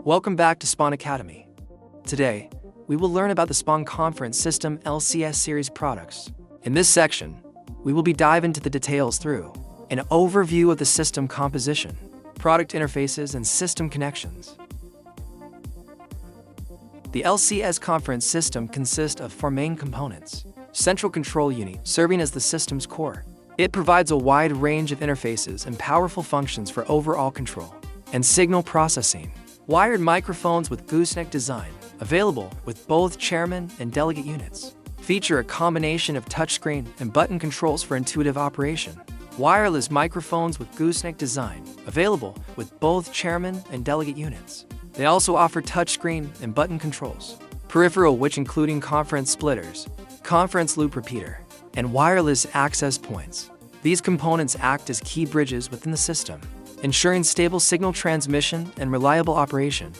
Welcome back to Spawn Academy. Today, we will learn about the Spawn Conference System LCS series products. In this section, we will be diving into the details through an overview of the system composition, product interfaces, and system connections. The LCS conference system consists of four main components. Central control unit, serving as the system's core. It provides a wide range of interfaces and powerful functions for overall control and signal processing. Wired microphones with gooseneck design, available with both chairman and delegate units, feature a combination of touchscreen and button controls for intuitive operation. Wireless microphones with gooseneck design, available with both chairman and delegate units. They also offer touchscreen and button controls. Peripheral, which including conference splitters, conference loop repeater, and wireless access points. These components act as key bridges within the system, ensuring stable signal transmission and reliable operation.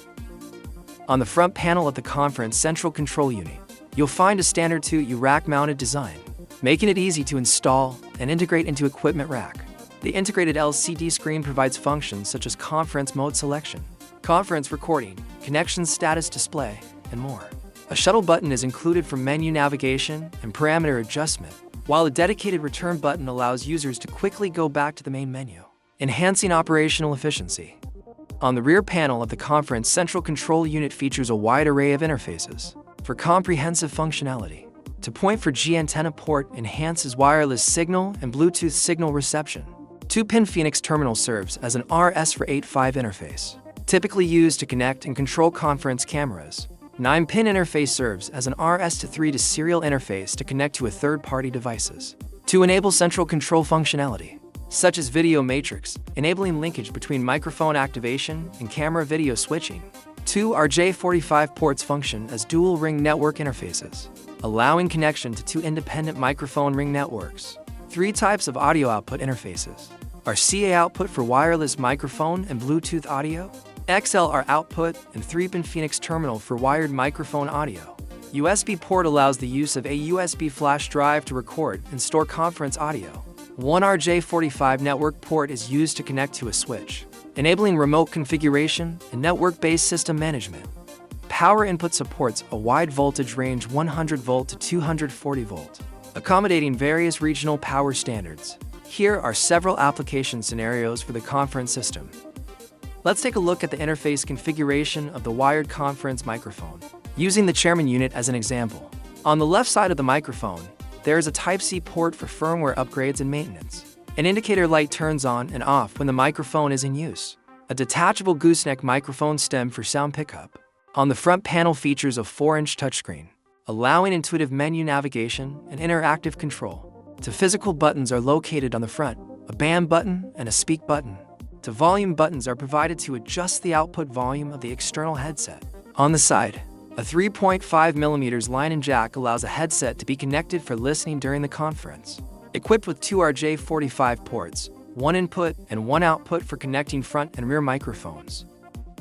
On the front panel of the conference central control unit, you'll find a standard 2U rack-mounted design, making it easy to install and integrate into equipment rack. The integrated LCD screen provides functions such as conference mode selection, conference recording, connection status display, and more. A shuttle button is included for menu navigation and parameter adjustment, while a dedicated return button allows users to quickly go back to the main menu, enhancing operational efficiency. On the rear panel of the conference central control unit features a wide array of interfaces for comprehensive functionality. To point for G antenna port enhances wireless signal and Bluetooth signal reception. 2-pin Phoenix terminal serves as an RS485 interface, typically used to connect and control conference cameras. 9-pin interface serves as an RS232 serial interface to connect to third-party devices. To enable central control functionality, such as video matrix, enabling linkage between microphone activation and camera video switching. 2 RJ45 ports function as dual ring network interfaces, allowing connection to 2 independent microphone ring networks. 3 types of audio output interfaces are CA output for wireless microphone and Bluetooth audio, XLR output, and 3-pin Phoenix terminal for wired microphone audio. USB port allows the use of a USB flash drive to record and store conference audio. 1 RJ45 network port is used to connect to a switch, enabling remote configuration and network-based system management. Power input supports a wide voltage range 100 volt to 240 volt, accommodating various regional power standards. Here are several application scenarios for the conference system. Let's take a look at the interface configuration of the wired conference microphone, using the chairman unit as an example. On the left side of the microphone, there is a Type-C port for firmware upgrades and maintenance. An indicator light turns on and off when the microphone is in use. A detachable gooseneck microphone stem for sound pickup. On the front panel features a 4-inch touchscreen, allowing intuitive menu navigation and interactive control. The physical buttons are located on the front, a bam button and a speak button. The volume buttons are provided to adjust the output volume of the external headset. On the side, a 3.5mm line and jack allows a headset to be connected for listening during the conference. Equipped with 2 RJ45 ports, 1 input and 1 output for connecting front and rear microphones.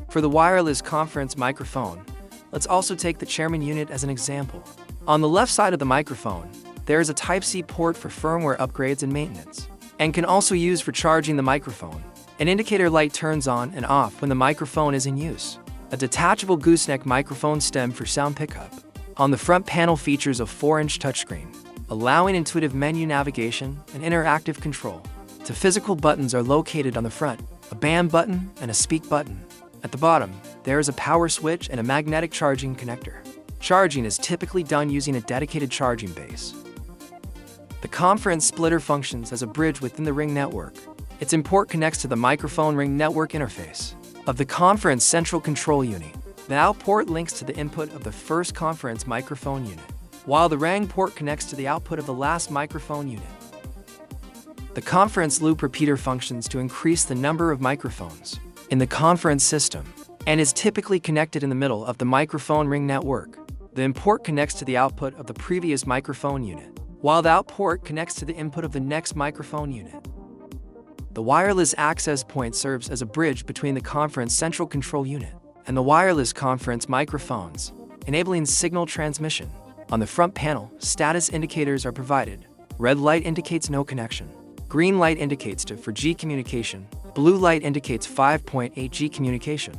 For the wireless conference microphone, let's also take the chairman unit as an example. On the left side of the microphone, there is a Type-C port for firmware upgrades and maintenance, and can also use for charging the microphone. An indicator light turns on and off when the microphone is in use. A detachable gooseneck microphone stem for sound pickup. On the front panel features a 4-inch touchscreen, allowing intuitive menu navigation and interactive control. The physical buttons are located on the front, a bam button and a speak button. At the bottom, there is a power switch and a magnetic charging connector. Charging is typically done using a dedicated charging base. The conference splitter functions as a bridge within the ring network. Its import connects to the microphone ring network interface of the conference central control unit. The out port links to the input of the first conference microphone unit, while the RANG port connects to the output of the last microphone unit. The conference loop repeater functions to increase the number of microphones in the conference system and is typically connected in the middle of the microphone ring network. The import connects to the output of the previous microphone unit, while the out port connects to the input of the next microphone unit. The wireless access point serves as a bridge between the conference central control unit and the wireless conference microphones, enabling signal transmission. On the front panel, status indicators are provided. Red light indicates no connection. Green light indicates to 4G communication. Blue light indicates 5.8G communication.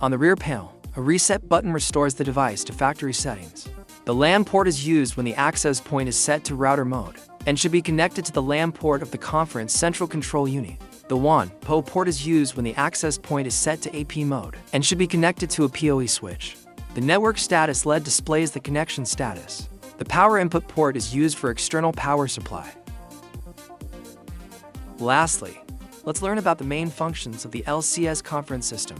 On the rear panel, a reset button restores the device to factory settings. The LAN port is used when the access point is set to router mode and should be connected to the LAN port of the conference central control unit. The WAN/PoE port is used when the access point is set to AP mode and should be connected to a PoE switch. The network status LED displays the connection status. The power input port is used for external power supply. Lastly, let's learn about the main functions of the LCS conference system.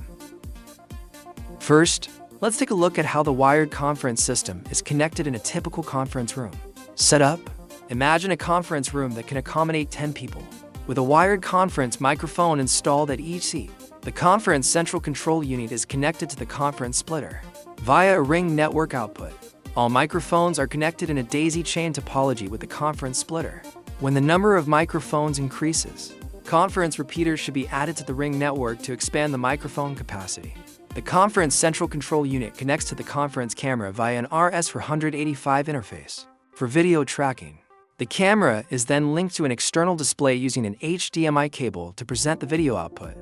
First, let's take a look at how the wired conference system is connected in a typical conference room. Setup: imagine a conference room that can accommodate 10 people. With a wired conference microphone installed at each seat, the conference central control unit is connected to the conference splitter via a ring network output. All microphones are connected in a daisy chain topology with the conference splitter. When the number of microphones increases, conference repeaters should be added to the ring network to expand the microphone capacity. The conference central control unit connects to the conference camera via an RS485 interface for video tracking. The camera is then linked to an external display using an HDMI cable to present the video output.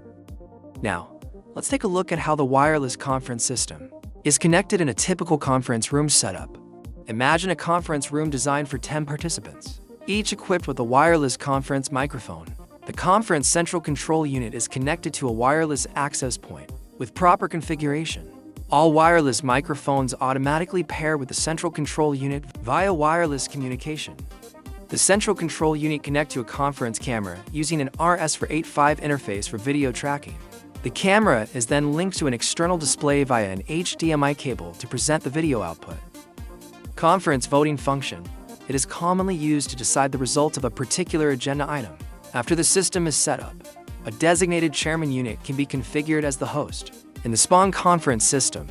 Now, let's take a look at how the wireless conference system is connected in a typical conference room setup. Imagine a conference room designed for 10 participants, each equipped with a wireless conference microphone. The conference central control unit is connected to a wireless access point with proper configuration. All wireless microphones automatically pair with the central control unit via wireless communication. The central control unit connects to a conference camera using an RS485 interface for video tracking. The camera is then linked to an external display via an HDMI cable to present the video output. Conference voting function. It is commonly used to decide the result of a particular agenda item. After the system is set up, a designated chairman unit can be configured as the host. In the SPAN conference system,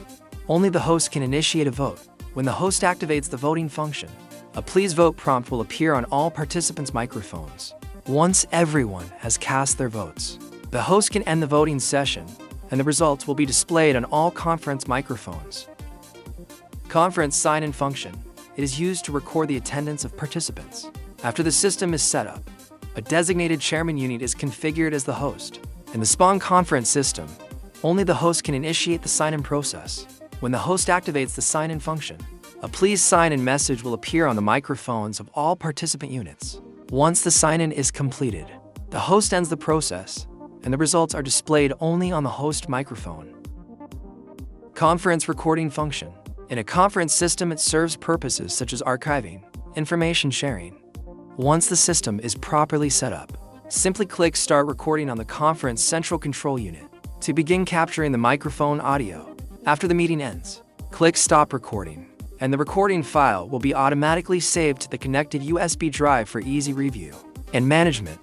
only the host can initiate a vote. When the host activates the voting function, a please vote prompt will appear on all participants' microphones. Once everyone has cast their votes, the host can end the voting session, and the results will be displayed on all conference microphones. Conference sign-in function. It is used to record the attendance of participants. After the system is set up, a designated chairman unit is configured as the host. In the SPAN conference system, only the host can initiate the sign-in process. When the host activates the sign-in function, a please sign in message will appear on the microphones of all participant units. Once the sign-in is completed, the host ends the process, and the results are displayed only on the host microphone. Conference recording function. In a conference system, it serves purposes such as archiving, information sharing. Once the system is properly set up, simply click Start Recording on the conference central control unit to begin capturing the microphone audio. After the meeting ends, click Stop Recording, and the recording file will be automatically saved to the connected USB drive for easy review and management.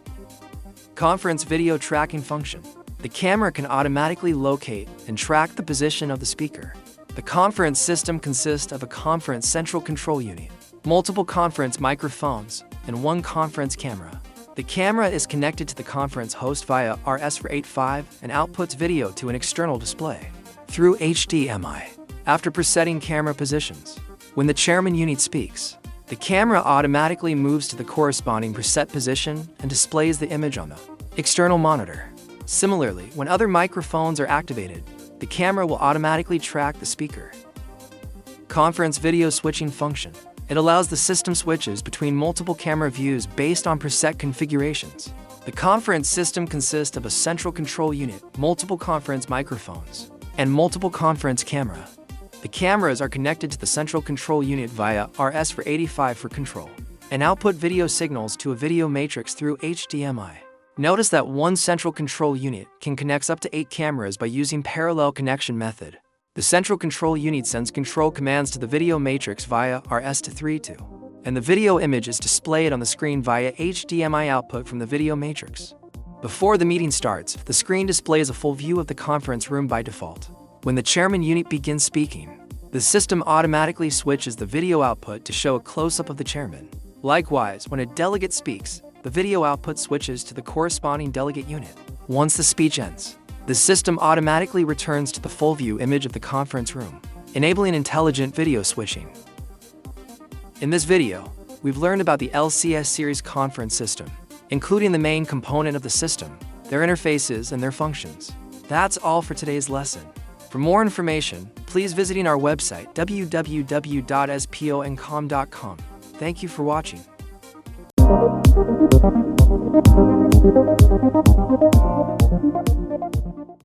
Conference video tracking function. The camera can automatically locate and track the position of the speaker. The conference system consists of a conference central control unit, multiple conference microphones, and one conference camera. The camera is connected to the conference host via RS485 and outputs video to an external display through HDMI. After presetting camera positions, when the chairman unit speaks, the camera automatically moves to the corresponding preset position and displays the image on the external monitor. Similarly, when other microphones are activated, the camera will automatically track the speaker. Conference video switching function. It allows the system switches between multiple camera views based on preset configurations. The conference system consists of a central control unit, multiple conference microphones, and multiple conference camera. The cameras are connected to the central control unit via RS485 for control, and output video signals to a video matrix through HDMI. Notice that one central control unit can connect up to 8 cameras by using parallel connection method. The central control unit sends control commands to the video matrix via RS232, and the video image is displayed on the screen via HDMI output from the video matrix. Before the meeting starts, the screen displays a full view of the conference room by default. When the chairman unit begins speaking, the system automatically switches the video output to show a close-up of the chairman. Likewise, when a delegate speaks, the video output switches to the corresponding delegate unit. Once the speech ends, the system automatically returns to the full view image of the conference room, enabling intelligent video switching. In this video, we've learned about the LCS series conference system. including the main component of the system, their interfaces, and their functions. That's all for today's lesson. For more information, please visit our website www.sponcom.com. Thank you for watching.